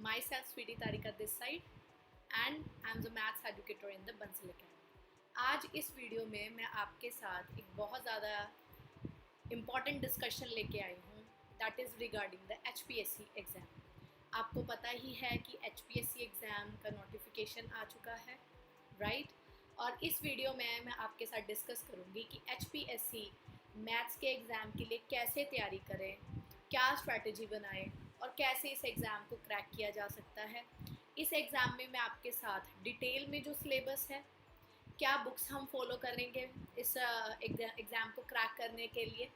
myself Sweetie Tarika this side and I'm the maths educator in the Bansal Academy। आज इस video में मैं आपके साथ एक बहुत ज़्यादा इम्पॉर्टेंट डिस्कशन लेके आई हूँ, that is regarding the HPSC exam. आपको पता ही है कि HPSC एग्ज़ाम का नोटिफिकेशन आ चुका है, राइट? और इस वीडियो में मैं आपके साथ डिस्कस करूँगी कि HPSC मैथ्स के एग्ज़ाम के लिए कैसे तैयारी करें, क्या स्ट्रैटेजी बनाएं और कैसे इस एग्ज़ाम को क्रैक किया जा सकता है। इस एग्ज़ाम में मैं आपके साथ डिटेल में जो सिलेबस है, क्या बुक्स हम फॉलो करेंगे इस एग्ज़ाम को क्रैक करने के लिए,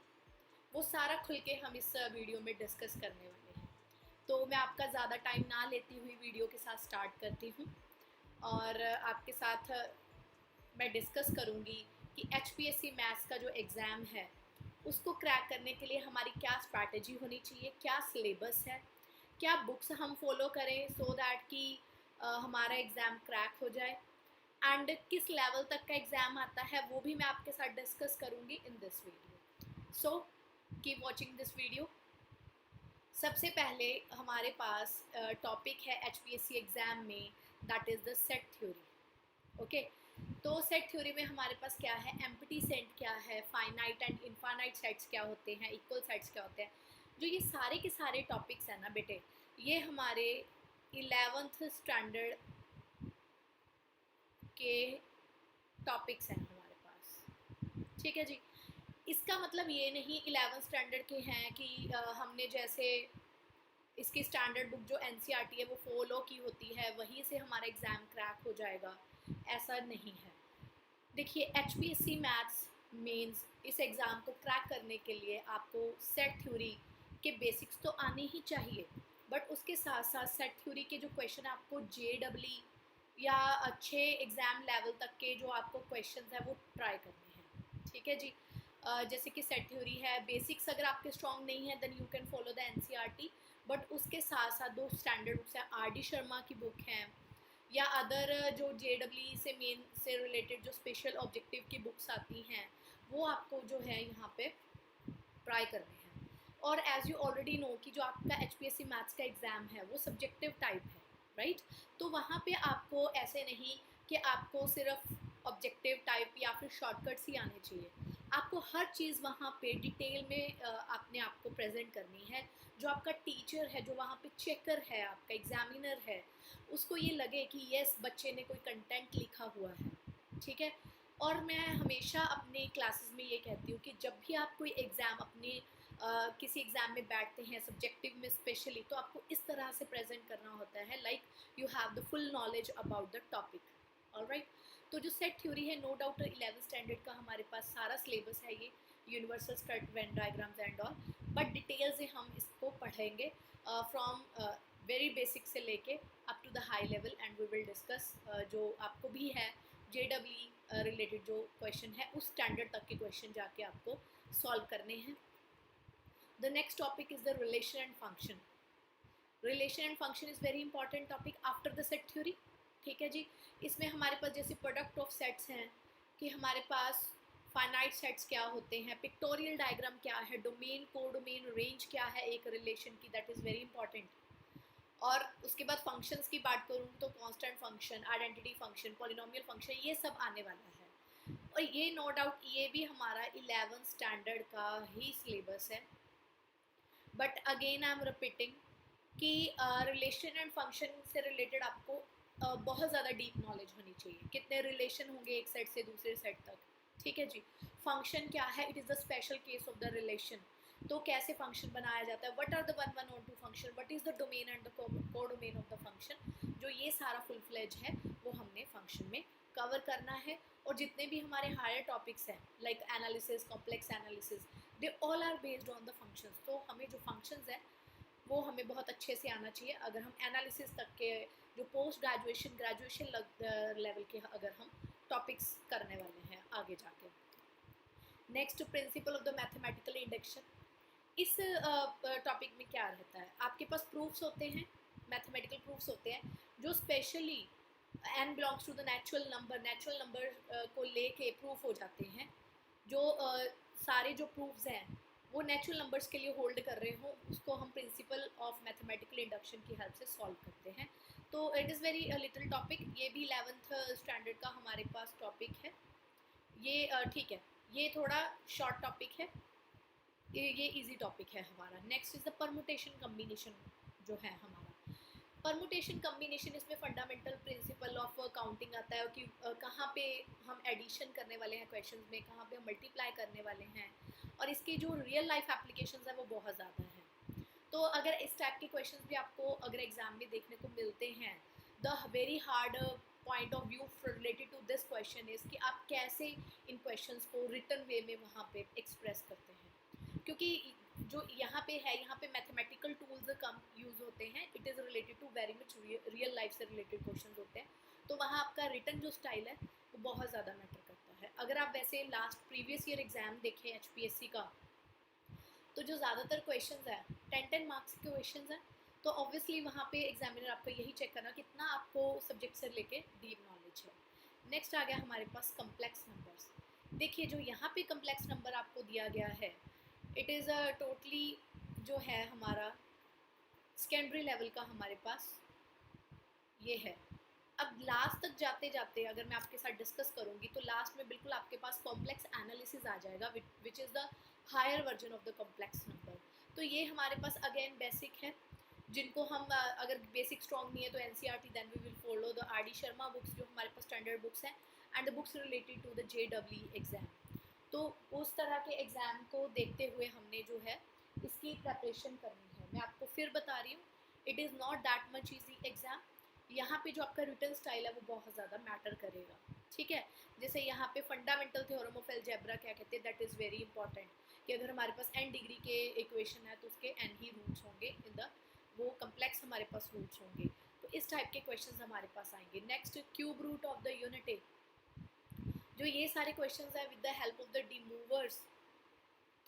वो सारा खुल के हम इस वीडियो में डिस्कस करने वाले हैं। तो मैं आपका ज़्यादा टाइम ना लेती हुई वीडियो के साथ स्टार्ट करती हूँ और आपके साथ मैं डिस्कस करूँगी कि HPSC मैथ्स का जो एग्ज़ाम है उसको क्रैक करने के लिए हमारी क्या स्ट्रैटेजी होनी चाहिए, क्या सिलेबस है, क्या बुक्स हम फॉलो करें सो दैट कि हमारा एग्ज़ाम क्रैक हो जाए, एंड किस लेवल तक का एग्ज़ाम आता है वो भी मैं आपके साथ डिस्कस करूँगी in this video. So keep watching this video. सबसे पहले हमारे पास टॉपिक है HPSC एग्ज़ाम में, that is the set theory. Okay, तो सेट थ्योरी में हमारे पास क्या है, एम्प्टी सेट क्या है, फाइनाइट एंड इनफाइनाइट सेट्स क्या होते हैं, इक्वल सेट्स क्या होते हैं, जो ये सारे के सारे टॉपिक्स हैं ना बेटे, ये हमारे 11th स्टैंडर्ड के टॉपिक्स हैं हमारे पास। ठीक है जी, इसका मतलब ये नहीं 11th स्टैंडर्ड के हैं कि हमने जैसे इसकी स्टैंडर्ड बुक जो NCERT है वो फॉलो की होती है वहीं से हमारा एग्ज़ाम क्रैक हो जाएगा, ऐसा नहीं है। देखिए HPSC मैथ्स मेंस इस एग्ज़ाम को क्रैक करने के लिए आपको सेट थ्योरी के बेसिक्स तो आने ही चाहिए, बट उसके साथ साथ सेट थ्योरी के जो क्वेश्चन आपको JEE या अच्छे एग्ज़ाम लेवल तक के जो आपको क्वेश्चन है वो ट्राई करने हैं। ठीक है जी, जैसे कि सेट थ्योरी है, बेसिक्स अगर आपके स्ट्रॉन्ग नहीं है then you can follow the NCERT, but उसके साथ साथ दो स्टैंडर्ड बुक्स हैं, RD शर्मा की बुक हैं या अदर जो JEE से मेन से रिलेटेड जो स्पेशल ऑब्जेक्टिव की बुक्स आती हैं वो आपको जो है यहाँ पे ट्राई करने हैं। और एज यू ऑलरेडी नो कि जो आपका HPSC मैथ्स का एग्ज़ाम है वो सब्जेक्टिव टाइप है, राइट? तो वहाँ पे आपको ऐसे नहीं कि आपको सिर्फ ऑब्जेक्टिव टाइप या फिर शॉर्टकट्स ही आने चाहिए, आपको हर चीज़ वहाँ पे डिटेल में अपने आप को प्रेजेंट करनी है। जो आपका टीचर है, जो वहाँ पे चेकर है, आपका एग्जामिनर है, उसको ये लगे कि यस बच्चे ने कोई कंटेंट लिखा हुआ है। ठीक है, और मैं हमेशा अपने क्लासेस में ये कहती हूँ कि जब भी आप कोई एग्ज़ाम अपने किसी एग्ज़ाम में बैठते हैं सब्जेक्टिव में स्पेशली, तो आपको इस तरह से प्रेजेंट करना होता है like you have the full knowledge about the topic. Alright, तो जो सेट थ्योरी है नो डाउट 11th स्टैंडर्ड का हमारे पास सारा सिलेबस है, ये universal skirt Venn diagrams and all, but detail से हम इसको पढ़ेंगे फ्रॉम वेरी बेसिक से लेके up to the high level, and we will discuss जो आपको भी है JEE रिलेटेड जो क्वेश्चन है उस स्टैंडर्ड तक के क्वेश्चन जाके आपको सॉल्व करने हैं। The next topic is the relation and function. Relation and function is very important topic after the set theory. ठीक है जी, इसमें हमारे पास जैसे प्रोडक्ट ऑफ सेट्स हैं कि हमारे पास फाइनाइट सेट्स क्या होते हैं, पिक्टोरियल डायग्राम क्या है, डोमेन कोडोमेन रेंज क्या है एक रिलेशन की, दैट इज़ वेरी इंपॉर्टेंट। और उसके बाद फंक्शंस की बात करूँ तो constant function, identity function, polynomial function, ये सब आने वाला है। और ये नो डाउट ये भी हमारा 11th स्टैंडर्ड का ही सिलेबस है, but again I am repeating कि रिलेशन एंड फंक्शन से रिलेटेड आपको बहुत ज़्यादा डीप नॉलेज होनी चाहिए, कितने रिलेशन होंगे एक सेट से दूसरे सेट तक। ठीक है जी, फंक्शन क्या है, it is the special case of the relation, तो कैसे फंक्शन बनाया जाता है, व्हाट आर द 1 1 और 2 function, what is the domain and the codomain of the function, जो ये सारा फुल फ्लेज है वो हमने फंक्शन में कवर करना है। और जितने भी हमारे हायर टॉपिक्स हैं like analysis, complex analysis, they all are based on the functions. तो हमें जो फंक्शंस है वो हमें बहुत अच्छे से आना चाहिए अगर हम एनालिसिस तक के जो पोस्ट ग्रेजुएशन ग्रेजुएशन लेवल के अगर हम टॉपिक्स करने वाले हैं आगे जाके। Next, principle of the mathematical induction. इस टॉपिक में क्या रहता है, आपके पास प्रूफ्स होते हैं, मैथमेटिकल प्रूफ्स होते हैं जो specially n belongs to the natural number को लेके प्रूफ हो जाते हैं। जो सारे जो प्रूफ्स हैं वो नेचुरल नंबर्स के लिए होल्ड कर रहे हो, उसको हम प्रिंसिपल ऑफ मैथमेटिकल इंडक्शन की हेल्प से सॉल्व करते हैं। तो it is very little topic, ये भी 11th स्टैंडर्ड का हमारे पास टॉपिक है ये। ठीक है, ये थोड़ा शॉर्ट टॉपिक है, ये इजी टॉपिक है हमारा। Next is the permutation combination जो है हमारा। परमुटेशन कम्बिनेशन, इसमें फंडामेंटल प्रिंसिपल ऑफ काउंटिंग आता है कि कहाँ पे हम एडिशन करने वाले हैं क्वेश्चंस में, कहाँ पे हम मल्टीप्लाई करने वाले हैं, और इसकी जो रियल लाइफ एप्लीकेशंस है वो बहुत ज़्यादा है। तो अगर इस टाइप के क्वेश्चंस भी आपको अगर एग्जाम में देखने को मिलते हैं, the very hard point of view related to this question is कि आप कैसे इन क्वेश्चंस को रिटर्न वे में वहाँ पे एक्सप्रेस करते हैं, क्योंकि जो यहाँ पे है, यहाँ पे मैथमेटिकल टूल्स कम यूज़ होते हैं, it is related to very much real life से रिलेटेड क्वेश्चन होते हैं। तो वहाँ आपका रिटर्न जो स्टाइल है वो बहुत ज़्यादा मैटर करता है। अगर आप वैसे लास्ट प्रीवियस ईयर एग्जाम देखें HPSC का, तो जो ज़्यादातर क्वेश्चंस है 10 मार्क्स के क्वेश्चंस हैं, तो ऑब्वियसली वहाँ पे एग्जामिनर आपको यही चेक करना कितना आपको सब्जेक्ट से लेके डीप नॉलेज है। नेक्स्ट आ गया हमारे पास कम्प्लेक्स नंबर्स। देखिए जो यहाँ पे कम्प्लेक्स नंबर आपको दिया गया है, इट इज़ टोटली जो है हमारा सेकेंडरी लेवल का हमारे पास ये है। अब लास्ट तक जाते जाते अगर मैं आपके साथ डिस्कस करूँगी तो लास्ट में बिल्कुल आपके पास कॉम्प्लेक्स एनालिसिस आ जाएगा, which is the higher version of the complex number. तो ये हमारे पास अगेन बेसिक है, जिनको हम अगर बेसिक स्ट्रॉन्ग नहीं है तो NCERT then we will follow the RD Sharma books जो हमारे पास स्टैंडर्ड बुक्स हैं, and the books related to the JEE exam. तो उस तरह के एग्ज़ाम को देखते हुए हमने जो है इसकी प्रेपरेशन करनी है। मैं आपको फिर बता रही हूँ, it is not that much easy exam. यहाँ पे जो आपका रिटर्न स्टाइल है वो बहुत ज़्यादा मैटर करेगा, ठीक है। जैसे यहाँ पे फंडामेंटल थ्योरम ऑफ अलजेब्रा क्या कहते हैं, दैट इज़ वेरी इंपॉर्टेंट, कि अगर हमारे पास n डिग्री के इक्वेशन है तो उसके n ही रूट्स होंगे इन द, वो कम्प्लेक्स हमारे पास रूट्स होंगे। तो इस टाइप के क्वेश्चंस हमारे पास आएंगे। Next cube root of the unit, जो ये सारे क्वेश्चंस हैं with the help of the De Moivre's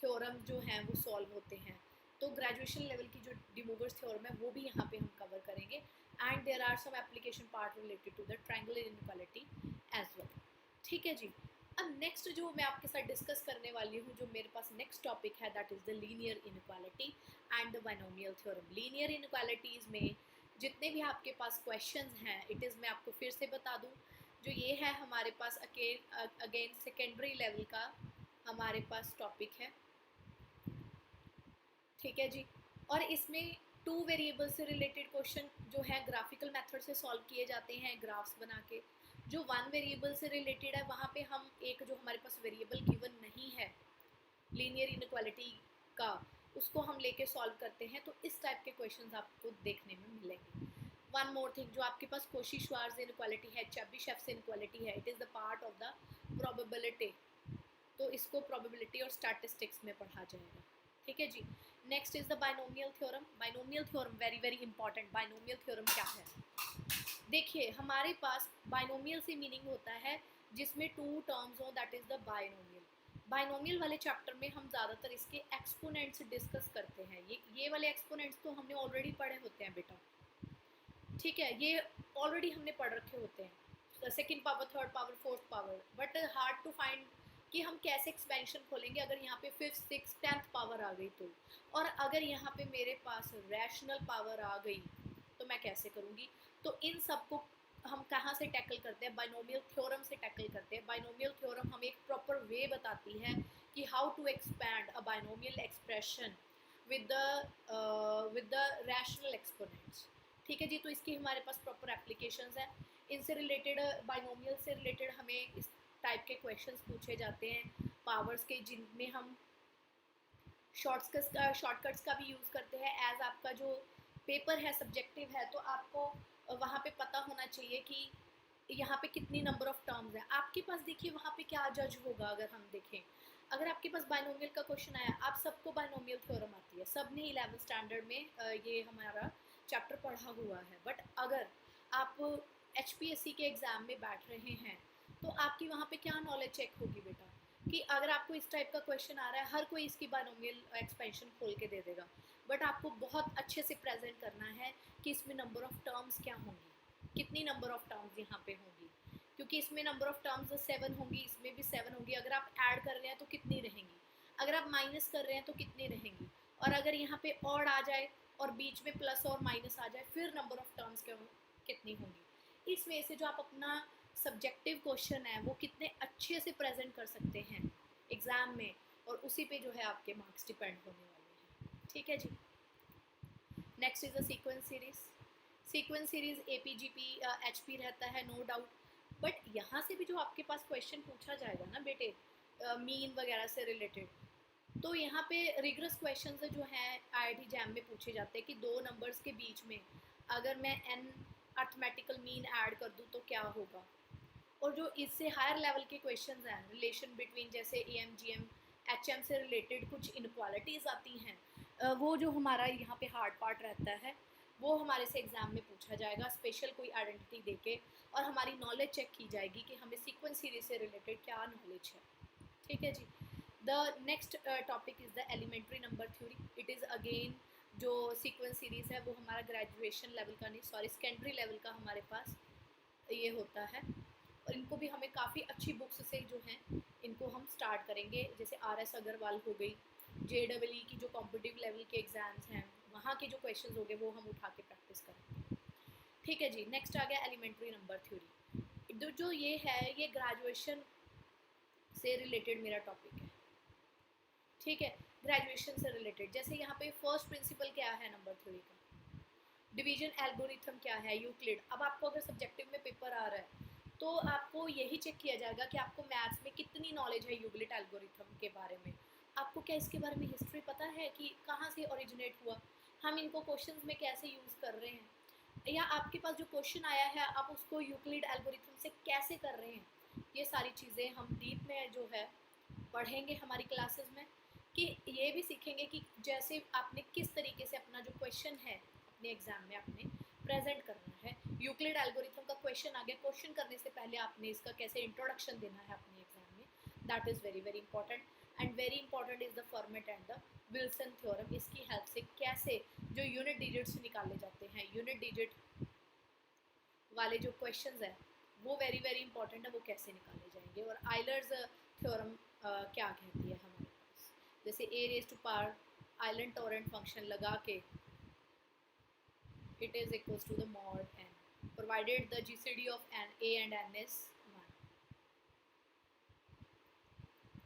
theorem जो हैं वो सॉल्व होते हैं। तो ग्रेजुएशन लेवल की जो डी मूवर्स थ्योरम है वो भी यहाँ पे हम कवर करेंगे, and there are some application part related to the triangular inequality as well, ठीक है जी। अब नेक्स्ट जो मैं आपके साथ डिस्कस करने वाली हूँ, जो मेरे पास नेक्स्ट टॉपिक है, that is the linear inequality and the binomial theorem. Linear inequalities में जितने भी आपके पास क्वेश्चंस हैं, इट इज़, मैं आपको फिर से बता दूँ, जो ये है हमारे पास अगेन सेकेंडरी लेवल का हमारे पास टॉपिक है, ठीक है जी। और इसमें 2 वेरिएबल से रिलेटेड क्वेश्चन जो है ग्राफिकल मेथड से सॉल्व किए जाते हैं, ग्राफ्स बना के। जो 1 वेरिएबल से रिलेटेड है वहाँ पे हम एक जो हमारे पास वेरिएबल गिवन नहीं है लीनियर इनइक्वालिटी का, उसको हम लेके सॉल्व करते हैं। तो इस टाइप के क्वेश्चंस आपको देखने में मिलेंगे। वन मोर थिंग, जो आपके पास कोशी-श्वार्ज़ इनइक्वालिटी है, चेबीशेव इनइक्वालिटी है, it is the part of the probability. तो इसको प्रोबेबिलिटी और स्टैटिस्टिक्स में पढ़ा जाएगा, ठीक है जी। Next is the binomial theorem. Binomial theorem very very important. Binomial theorem क्या है, देखिए हमारे पास बाइनोमियल से मीनिंग होता है जिसमें 2 टर्म्स हो, that is the binomial. Binomial वाले चैप्टर में हम ज़्यादातर इसके एक्सपोनेंट्स डिस्कस करते हैं। ये वाले एक्सपोनेंट्स तो हमने ऑलरेडी पढ़े होते हैं बेटा, ठीक है, ये ऑलरेडी हमने पढ़ रखे होते हैं, second power, third power, fourth power. But hard to find कि हम कैसे एक्सपेंशन खोलेंगे अगर यहाँ पे 5th 6th 10th पावर आ गई तो, और अगर यहाँ पे मेरे पास रैशनल पावर आ गई तो मैं कैसे करूँगी। तो इन सब को हम कहाँ से टैकल करते हैं, बाइनोमियल थ्योरम से टैकल करते हैं। बाइनोमियल थ्योरम हमें एक प्रॉपर वे बताती है कि how to expand a binomial expression with the rational exponents, ठीक है जी। तो इसकी हमारे पास प्रॉपर एप्लीकेशंस हैं। इनसे रिलेटेड, बाइनोमियल से रिलेटेड हमें इस टाइप के क्वेश्चंस पूछे जाते हैं पावर्स के, जिनमें हम शॉर्टकट्स का भी यूज़ करते हैं। एज आपका जो पेपर है सब्जेक्टिव है, तो आपको वहाँ पे पता होना चाहिए कि यहाँ पे कितनी नंबर ऑफ टर्म्स है आपके पास। देखिए वहाँ पे क्या जज होगा, अगर हम देखें, अगर आपके पास बाइनोमियल का क्वेश्चन आया, आप सबको बाइनोमियल थ्योरम आती है, सब ने 11th स्टैंडर्ड में ये हमारा चैप्टर पढ़ा हुआ है। बट अगर आप HPSC के एग्ज़ाम में बैठ रहे हैं तो आपकी वहाँ पे क्या नॉलेज चेक होगी बेटा, कि अगर आपको इस टाइप का क्वेश्चन आ रहा है, हर कोई इसकी बाइनोमियल एक्सपेंशन खोल के दे देगा, बट आपको बहुत अच्छे से प्रेजेंट करना है कि इसमें नंबर ऑफ टर्म्स क्या होंगी, कितनी नंबर ऑफ टर्म्स यहाँ पे होंगी, क्योंकि इसमें नंबर ऑफ टर्म्स 7 होंगी, इसमें भी 7 होंगी। अगर आप ऐड कर रहे हैं तो कितनी रहेंगी, अगर आप माइनस कर रहे हैं तो कितनी रहेंगी, और अगर यहाँ पे ऑड आ जाए और बीच में प्लस और माइनस आ जाए फिर नंबर ऑफ टर्म्स कितनी होंगी। इसमें से जो आप अपना सब्जेक्टिव क्वेश्चन है वो कितने अच्छे से प्रेजेंट कर सकते हैं एग्जाम में, और उसी पे जो है आपके मार्क्स डिपेंड होने वाले हैं। ठीक है जी। Next is the sequence series. Sequence series AP GP HP रहता है नो डाउट, बट यहाँ से भी जो आपके पास क्वेश्चन पूछा जाएगा ना बेटे मीन वगैरह से रिलेटेड, तो यहाँ पे रिगरस क्वेश्चन जो है आईआईटी जैम में पूछे जाते हैं कि दो नंबर्स के बीच में अगर मैं एन अर्थमेटिकल मीन ऐड कर दूँ तो क्या होगा। और जो इससे हायर लेवल के क्वेश्चंस हैं रिलेशन बिटवीन जैसे M G M H M से रिलेटेड कुछ इनक्वालिटीज़ आती हैं, वो जो हमारा यहाँ पे हार्ड पार्ट रहता है वो हमारे से एग्ज़ाम में पूछा जाएगा स्पेशल कोई आइडेंटिटी देके, और हमारी नॉलेज चेक की जाएगी कि हमें सीक्वेंस सीरीज से रिलेटेड क्या नॉलेज है। ठीक है जी। The next topic is the elementary number theory. It is again जो सीक्वेंस सीरीज़ है वो हमारा ग्रेजुएशन लेवल का नहीं, सॉरी सेकेंडरी लेवल का हमारे पास ये होता है, और इनको भी हमें काफ़ी अच्छी बुक्स से जो हैं इनको हम स्टार्ट करेंगे। जैसे RS अग्रवाल हो गई, JEE की जो कॉम्पिटिटिव लेवल के एग्ज़ाम्स हैं वहाँ के जो क्वेश्चंस हो गए वो हम उठा के प्रैक्टिस करेंगे। ठीक है जी। नेक्स्ट आ गया एलिमेंट्री नंबर थ्योरी। जो ये है ये ग्रेजुएशन से रिलेटेड मेरा टॉपिक है। ठीक है, ग्रेजुएशन से रिलेटेड जैसे यहाँ पे फर्स्ट प्रिंसिपल क्या है नंबर थ्योरी का, डिवीजन एल्गोरिथम क्या है, यूक्लिड। अब आपको अगर सब्जेक्टिव में पेपर आ रहा है तो आपको यही चेक किया जाएगा कि आपको मैथ्स में कितनी नॉलेज है यूक्लिड एल्गोरिथम के बारे में। आपको क्या इसके बारे में हिस्ट्री पता है कि कहाँ से ओरिजिनेट हुआ, हम इनको क्वेश्चंस में कैसे यूज़ कर रहे हैं, या आपके पास जो क्वेश्चन आया है आप उसको यूक्लिड एल्गोरिथम से कैसे कर रहे हैं। ये सारी चीज़ें हम डीप में जो है पढ़ेंगे हमारी क्लासेस में, कि ये भी सीखेंगे कि जैसे आपने किस तरीके से अपना जो क्वेश्चन है अपने एग्जाम में आपने प्रेजेंट करना है। यूक्लिड एल्गोरिथम का क्वेश्चन आ गया, क्वेश्चन करने से पहले आपने इसका कैसे इंट्रोडक्शन देना है अपने एग्जाम में, that is very very important. And very important is the format and the Wilson theorem. इसकी हेल्प से कैसे जो यूनिट डिजिट्स निकाले जाते हैं, यूनिट डिजिट वाले जो क्वेश्चंस है वो वेरी वेरी इंपॉर्टेंट है, वो कैसे निकाले जाएंगे। और आइलर्स थ्योरम क्या कहती है हमारे पास, जैसे A raise to power island torrent function लगा के it is equals to the mod n provided the GCD of n a and n is 1।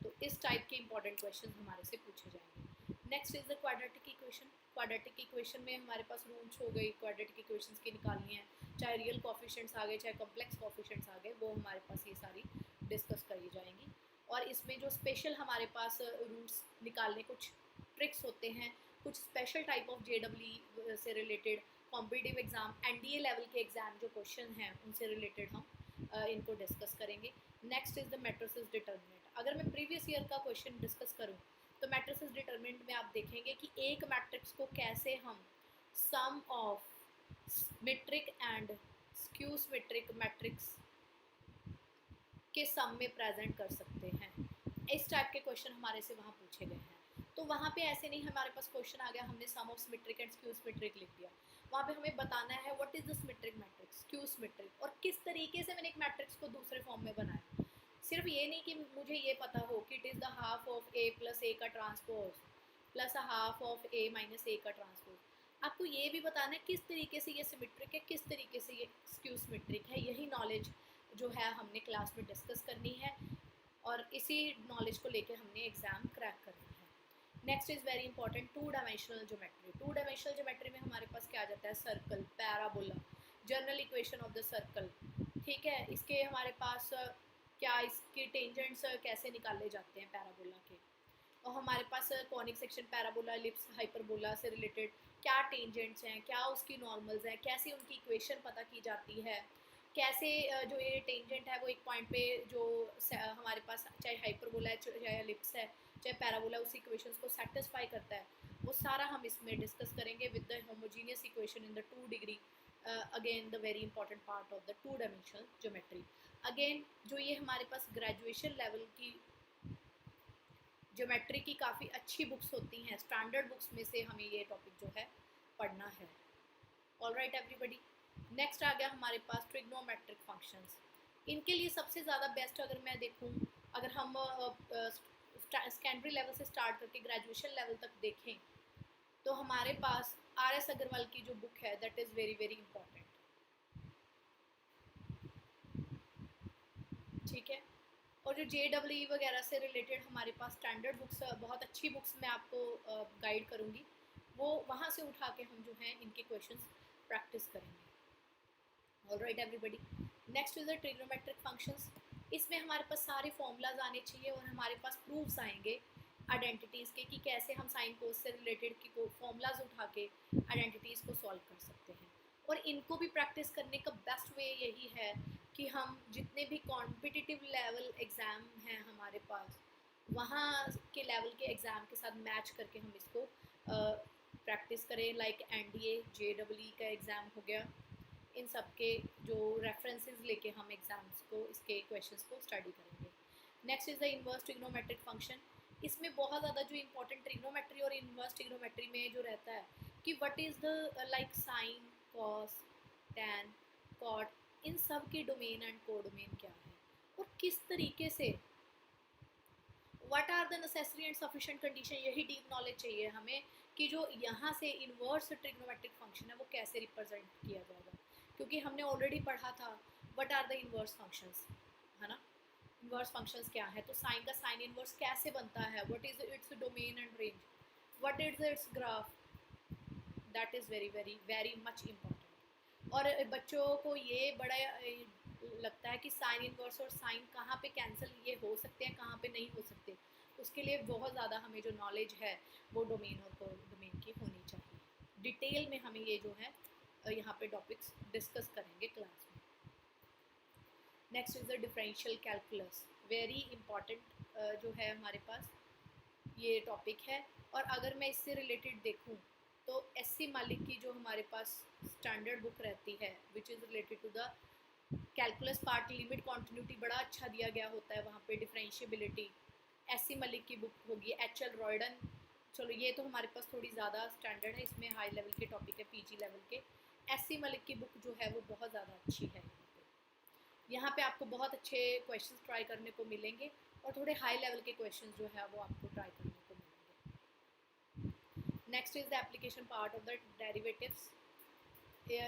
तो इस टाइप के इंपॉर्टेंट क्वेश्चन हमारे से पूछे जाएंगे। Next is the quadratic equation. Quadratic equation में हमारे पास रूल्स हो गई क्वाड्रेटिक इक्वेशंस की निकालनी है, चाहे रियल कोफिशिएंट्स आ गए चाहे कॉम्प्लेक्स कोफिशिएंट्स आ गए, वो हमारे पास ये सारी डिस्कस करी जाएंगी। और इसमें जो स्पेशल हमारे पास रूल्स निकालने कुछ ट्रिक्स होते हैं, कुछ स्पेशल टाइप ऑफ JEE से related competitive exam NDA level के एग्जाम जो क्वेश्चन हैं उनसे रिलेटेड हम इनको डिस्कस करेंगे। Next is the matrices determinant. अगर मैं प्रीवियस ईयर का क्वेश्चन डिस्कस करूं तो मैट्रिसेस डिटर्मिनेंट में आप देखेंगे कि एक मैट्रिक्स को कैसे हम sum of symmetric and skew symmetric matrix के सम में प्रेजेंट कर सकते हैं। इस टाइप के क्वेश्चन हमारे से वहाँ पूछे गए हैं। तो वहाँ पे ऐसे नहीं हमारे पास क्वेश्चन आ गया हमने sum of symmetric and skew symmetric लिख दिया, वहाँ पे हमें बताना है what is the symmetric matrix, skew symmetric, और किस तरीके से मैंने एक मैट्रिक्स को दूसरे फॉर्म में बनाया। सिर्फ ये नहीं कि मुझे ये पता हो कि it is the half of A plus A का transpose plus half of A minus A का ट्रांसपोज, आपको ये भी बताना है किस तरीके से ये सिमेट्रिक है, किस तरीके से ये स्क्यू सिमेट्रिक है। यही नॉलेज जो है हमने क्लास में डिस्कस करनी है और इसी नॉलेज को लेकर हमने एग्ज़ाम क्रैक करना है। Next is very important two dimensional geometry. Two dimensional geometry में हमारे पास क्या आ जाता है, circle, parabola, general equation of the circle. ठीक है, इसके हमारे पास क्या इसके टेंजेंट्स कैसे निकाले जाते हैं पैराबोला के, और हमारे पास conic section parabola ellipse hyperbola से रिलेटेड क्या टेंजेंट्स हैं, क्या उसकी नॉर्मल्स हैं, कैसे उनकी इक्वेशन पता की जाती है, कैसे जो ये टेंजेंट है वो एक पॉइंट पे जो हमारे पास चाहे हाइपरबोला है चाहे एलिप्स है चाहे पैराबोला उस इक्वेशंस को सेटिस्फाई करता है, वो सारा हम इसमें डिस्कस करेंगे with the homogeneous equation in the 2 degree. Again the very important part of the 2 dimensional geometry. Again जो ये हमारे पास ग्रेजुएशन लेवल की ज्योमेट्री की काफ़ी अच्छी बुक्स होती हैं, स्टैंडर्ड बुक्स में से हमें ये टॉपिक जो है पढ़ना है। All right everybody. नेक्स्ट आ गया हमारे पास ट्रिग्नोमेट्रिक फंक्शंस। इनके लिए सबसे ज़्यादा बेस्ट अगर मैं देखूँ, अगर हम सेकेंडरी लेवल से स्टार्ट करके ग्रेजुएशन लेवल तक देखें तो हमारे पास RS अग्रवाल की जो बुक है that is very very important. ठीक है, और जो JEE वगैरह से रिलेटेड हमारे पास स्टैंडर्ड बुक्स, बहुत अच्छी बुक्स मैं आपको गाइड करूँगी, वो वहाँ से उठा के हम जो हैं इनके क्वेश्चंस प्रैक्टिस करेंगे। Alright everybody, next is the trigonometric functions. इसमें हमारे पास सारे फॉर्मूलाज आने चाहिए और हमारे पास प्रूफ्स आएंगे आइडेंटिटीज़ के कि कैसे हम साइन कोस से रिलेटेड की फॉर्मूलाज उठा के आइडेंटिटीज़ को सॉल्व कर सकते हैं। और इनको भी प्रैक्टिस करने का बेस्ट वे यही है कि हम जितने भी कॉम्पिटिटिव लेवल एग्ज़ाम हैं हमारे पास, वहाँ के लेवल के एग्ज़ाम के साथ मैच करके हम इसको प्रैक्टिस करें। लाइक NDA JEE का एग्ज़ाम हो गया, इन सब के जो रेफरेंसेस लेके हम एग्ज़ाम्स को, इसके क्वेश्चंस को स्टडी करेंगे। Next is the inverse trigonometric function. इसमें बहुत ज़्यादा जो इंपॉर्टेंट ट्रिग्नोमेट्री और इन्वर्स ट्रिग्नोमेट्री में जो रहता है कि what is the like sine, cos, tan, cot, इन सब के डोमेन एंड कोडोमेन क्या है और किस तरीके से, what are the necessary and sufficient condition, यही डीप नॉलेज चाहिए हमें कि जो यहाँ से इन्वर्स ट्रिग्नोमेट्रिक फंक्शन है वो कैसे रिप्रेजेंट किया जाएगा, क्योंकि हमने ऑलरेडी पढ़ा था what are the inverse functions, है ना। इन्वर्स फंक्शंस क्या है, तो साइन का साइन इन्वर्स कैसे बनता है, what is its domain and range, what is it's graph, that is very very very much important. और बच्चों को ये बड़ा लगता है कि साइन इन्वर्स और साइन कहाँ पे कैंसिल ये हो सकते हैं, कहाँ पे नहीं हो सकते। उसके लिए बहुत ज़्यादा हमें जो नॉलेज है वो डोमेन और कोडोमेन की होनी चाहिए। डिटेल में हमें ये जो है यहाँ पे टॉपिक्स डिस्कस करेंगे क्लास में। Next is the differential calculus, very important जो है हमारे पास ये टॉपिक है। और अगर मैं इससे रिलेटेड देखूँ तो SC मालिक की जो हमारे पास स्टैंडर्ड बुक रहती है which is related to the calculus part, limit continuity बड़ा अच्छा दिया गया होता है वहाँ पे, डिफरेंशिएबिलिटी SC मलिक की बुक होगी, HL रॉयडन। चलो ये तो हमारे पास थोड़ी ज़्यादा स्टैंडर्ड है, इसमें हाई लेवल के टॉपिक है, PG लेवल के। SC मलिक की बुक जो है वो बहुत ज़्यादा अच्छी है। यहाँ पे आपको बहुत अच्छे क्वेश्चंस ट्राई करने को मिलेंगे और थोड़े हाई लेवल के क्वेश्चंस जो है वो आपको ट्राई करने को मिलेंगे। Next is the application part of the derivatives.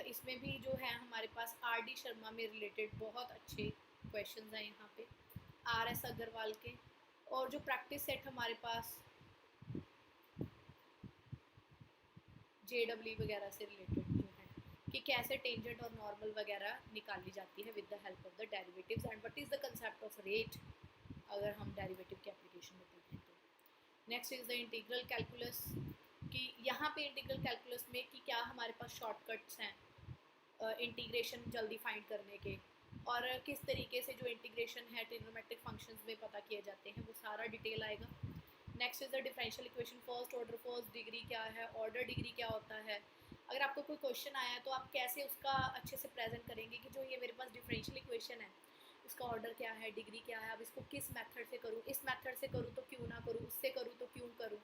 इसमें भी जो है हमारे पास RD शर्मा में रिलेटेड बहुत अच्छे क्वेश्चंस हैं यहाँ पे, RS अग्रवाल के। और जो प्रैक्टिस सेट हमारे पास JEE वगैरह से रिलेटेड जो है कि कैसे टेंजेंट और नॉर्मल वगैरह निकाली जाती है with the help of the derivatives and what is the concept of rate, अगर हम डेरिवेटिव के एप्लीकेशन में देखें तो। Next is the integral calculus, कि यहाँ पे इंटीग्रल कैलकुलस में कि क्या हमारे पास शॉर्टकट्स हैं इंटीग्रेशन जल्दी फाइंड करने के, और किस तरीके से जो इंटीग्रेशन है ट्रिग्नोमेट्रिक फंक्शंस में पता किए जाते हैं, वो सारा डिटेल आएगा। Next is the differential equation, first order, first degree क्या है, ऑर्डर डिग्री क्या होता है। अगर आपको कोई क्वेश्चन आया है तो आप कैसे उसका अच्छे से प्रेजेंट करेंगे कि जो ये मेरे पास डिफरेंशियल इक्वेशन है उसका ऑर्डर क्या है, डिग्री क्या है, अब इसको किस मेथड से करूँ, इस मेथड से करूँ तो क्यों ना करूँ, उससे करूँ तो क्यों करूँ।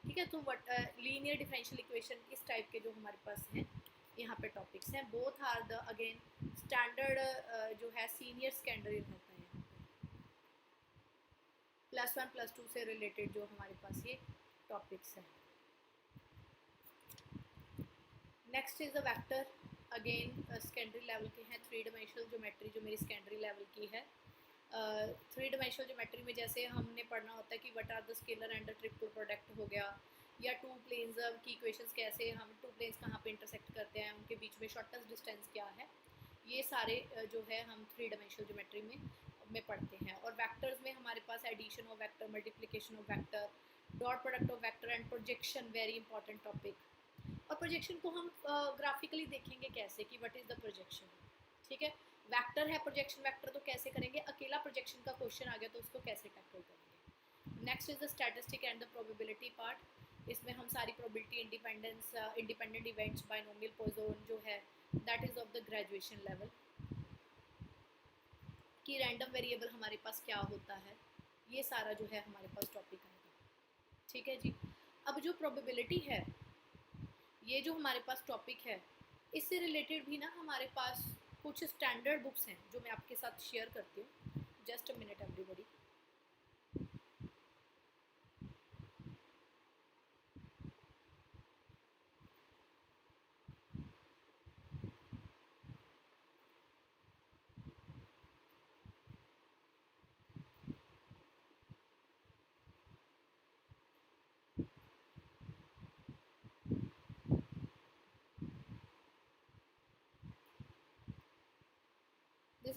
ठीक है, तो वट लीनियर डिफरेंशियल इक्वेशन, इस टाइप के जो हमारे पास हैं यहाँ पे टॉपिक्स हैं। Both are the again standard जो है सीनियर सेकेंडरी होता है यहाँ पे, +1 +2 से रिलेटेड जो हमारे पास ये टॉपिक्स हैं। Next is the vector, again secondary level के हैं। 3 डायमेंशनल ज्योमेट्री जो मेरी सेकेंडरी लेवल की है, 3 डायमेंशनल ज्योमेट्री में जैसे हमने पढ़ना होता है कि what are the scalar and the triple product हो गया, या 2 प्लेन्स की इक्वेशंस कैसे, हम 2 प्लेन्स कहाँ पे इंटरसेक्ट करते हैं, उनके बीच में शॉर्टेस्ट डिस्टेंस क्या है, ये सारे जो है हम 3 डायमेंशनल ज्योमेट्री में पढ़ते हैं। और वेक्टर्स में हमारे पास addition of vector, multiplication of vector, dot product of vector and projection, very important topic. और प्रोजेक्शन को हम ग्राफिकली देखेंगे कैसे कि व्हाट इज़ द प्रोजेक्शन। ठीक है, वेक्टर है प्रोजेक्शन वेक्टर, तो कैसे करेंगे, अकेला प्रोजेक्शन का क्वेश्चन आ गया तो उसको कैसे टैकल करेंगे। Next is the statistic and the probability part, इसमें हम सारी प्रोबेबिलिटी, इंडिपेंडेंट इवेंट्स, बाइनोमियल पोज़ोन जो है that is of the graduation level, कि रैंडम वेरिएबल हमारे पास क्या होता है, ये सारा जो है हमारे पास टॉपिक आएगा। ठीक है जी, अब जो प्रोबेबिलिटी है, ये जो हमारे पास टॉपिक है, इससे रिलेटेड भी ना हमारे पास कुछ स्टैंडर्ड बुक्स हैं जो मैं आपके साथ शेयर करती हूँ। Just a minute everybody.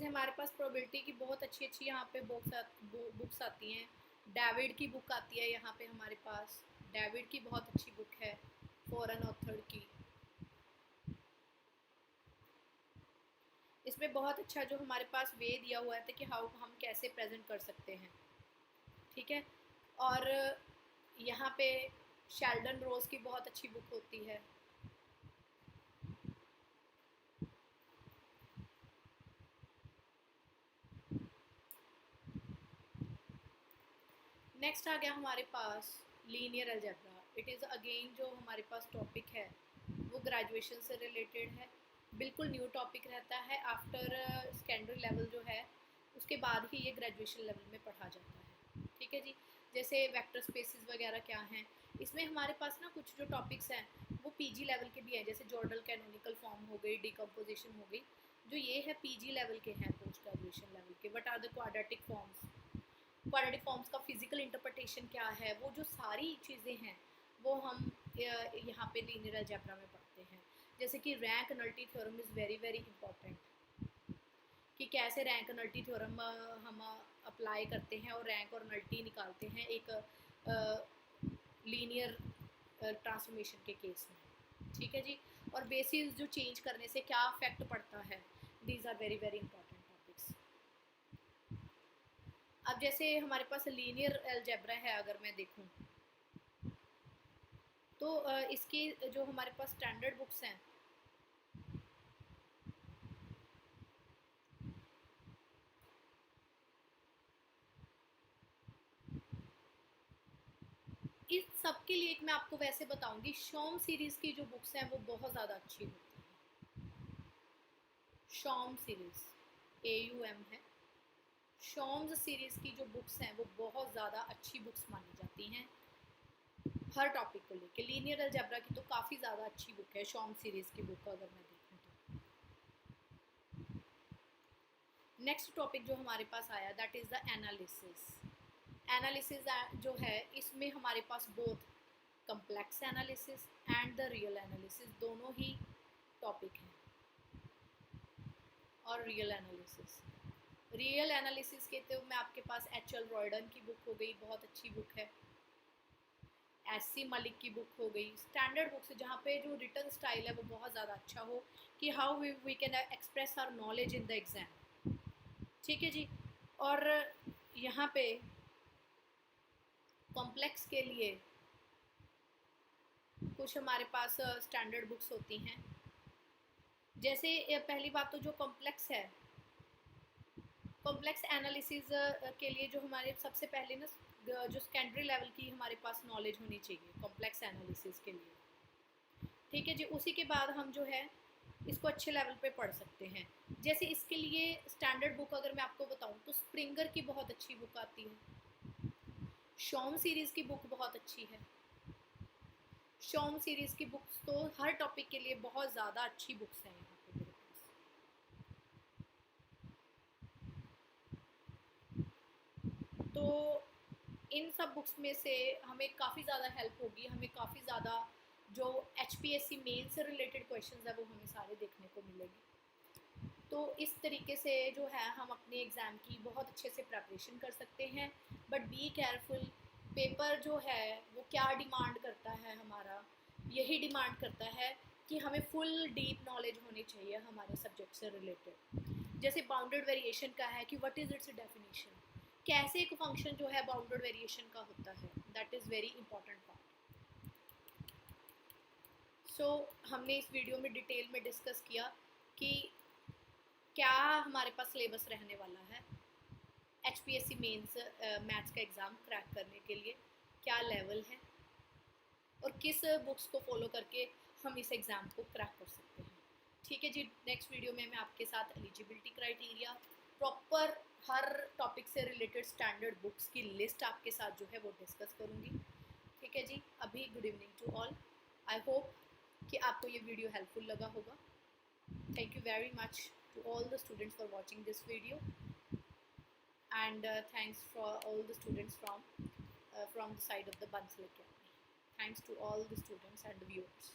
जैसे हमारे पास प्रोबेबिलिटी की बहुत अच्छी अच्छी यहाँ पे बुक्स आती हैं। डेविड की बुक आती है यहाँ पे हमारे पास, डेविड की बहुत अच्छी बुक है, फॉरेन ऑथर की। इसमें बहुत अच्छा जो हमारे पास वे दिया हुआ है कि हाउ हम कैसे प्रेजेंट कर सकते हैं, ठीक है। और यहाँ पे शेल्डन रोज की बहुत अच्छी बुक होती है। नेक्स्ट आ गया हमारे पास linear algebra. It is again जो हमारे पास टॉपिक है वो ग्रेजुएशन से रिलेटेड है, बिल्कुल न्यू टॉपिक रहता है। आफ्टर सेकेंडरी लेवल जो है उसके बाद ही ये ग्रेजुएशन लेवल में पढ़ा जाता है, ठीक है जी। जैसे वेक्टर स्पेसेस वगैरह क्या हैं, इसमें हमारे पास ना कुछ जो टॉपिक्स हैं वो पीजी लेवल के भी हैं, जैसे जॉर्डल कैनोनिकल फॉर्म हो गई, डिकम्पोजिशन हो गई, जो ये है पीजी लेवल के हैं, पोस्ट ग्रेजुएशन लेवल के। What are the quadratic forms, quadratic forms का फिजिकल इंटरप्रिटेशन क्या है, वो जो सारी चीज़ें हैं वो हम यहाँ पे लीनियर अलजेब्रा में पढ़ते हैं। जैसे कि rank nullity theorem is very very important, कि कैसे रैंक नल्टी थ्योरम हम अप्लाई करते हैं और रैंक और नल्टी निकालते हैं एक लीनियर ट्रांसफॉर्मेशन के केस में, ठीक है जी। और बेसिस जो चेंज करने से क्या इफेक्ट पड़ता है, these are very very important topics. अब जैसे हमारे पास लीनियर अलजेब्रा है, अगर मैं देखूं तो इसकी जो हमारे पास स्टैंडर्ड बुक्स हैं, इस सब के लिए एक मैं आपको वैसे बताऊंगी, शॉम सीरीज की जो बुक्स हैं वो बहुत ज़्यादा अच्छी होती हैं। शॉम सीरीज AUM है, शॉम्स सीरीज की जो बुक्स हैं वो बहुत ज़्यादा अच्छी बुक्स मानी जाती हैं हर टॉपिक को लेके। लीनियर अलजेब्रा की तो काफ़ी ज़्यादा अच्छी बुक है शॉम सीरीज की बुक, अगर मैं देखूँ तो। नेक्स्ट टॉपिक जो हमारे पास आया that is the analysis. Analysis जो है इसमें हमारे पास both complex analysis and the real analysis दोनों ही टॉपिक हैं। और रियल एनालिसिस के तो मैं आपके पास HL रॉयडन की बुक हो गई, बहुत अच्छी बुक है। SC मलिक की बुक हो गई, स्टैंडर्ड बुक्स जहाँ पे जो रिटन स्टाइल है वो बहुत ज़्यादा अच्छा हो, कि how we can express our knowledge in the exam, ठीक है जी। और यहाँ पे कॉम्प्लेक्स के लिए कुछ हमारे पास स्टैंडर्ड बुक्स होती हैं। जैसे पहली बात तो जो कॉम्प्लेक्स है, कॉम्प्लेक्स एनालिसिस के लिए जो हमारे सबसे पहले ना जो सेकेंडरी लेवल की हमारे पास नॉलेज होनी चाहिए कॉम्प्लेक्स एनालिसिस के लिए, ठीक है जी। उसी के बाद हम जो है इसको अच्छे लेवल पे पढ़ सकते हैं। जैसे इसके लिए स्टैंडर्ड बुक अगर मैं आपको बताऊं तो स्प्रिंगर की बहुत अच्छी बुक आती है, शॉम सीरीज़ की बुक बहुत अच्छी है। शॉम सीरीज़ की बुक्स तो हर टॉपिक के लिए बहुत ज़्यादा अच्छी बुक्स हैं यहाँ पे मेरे पास। तो इन सब बुक्स में से हमें काफ़ी ज़्यादा हेल्प होगी, हमें काफ़ी ज़्यादा जो HPSC मेन से रिलेटेड क्वेश्चंस है वो हमें सारे देखने को मिलेंगे। तो इस तरीके से जो है हम अपने एग्ज़ाम की बहुत अच्छे से प्रिपरेशन कर सकते हैं। बट बी केयरफुल, पेपर जो है वो क्या डिमांड करता है, हमारा यही डिमांड करता है कि हमें फुल डीप नॉलेज होनी चाहिए हमारे सब्जेक्ट से रिलेटेड। जैसे बाउंडेड वेरिएशन का है कि व्हाट इज़ इट्स डेफिनेशन, कैसे एक फंक्शन जो है बाउंडेड वेरिएशन का होता है, that is very important part. So हमने इस वीडियो में डिटेल में डिस्कस किया कि क्या हमारे पास सिलेबस रहने वाला है HPSC मेंस मैथ्स का एग्ज़ाम क्रैक करने के लिए, क्या लेवल है और किस बुक्स को फॉलो करके हम इस एग्ज़ाम को क्रैक कर सकते हैं, ठीक है जी। नेक्स्ट वीडियो में मैं आपके साथ एलिजिबिलिटी क्राइटेरिया, प्रॉपर हर टॉपिक से रिलेटेड स्टैंडर्ड बुक्स की लिस्ट आपके साथ जो है वो डिस्कस करूँगी, ठीक है जी। अभी good evening to all, I hope कि आपको ये वीडियो हेल्पफुल लगा होगा। Thank you very much to all the students for watching this video, and thanks for all the students from the side of the Bansal Academy. Thanks to all the students and the viewers.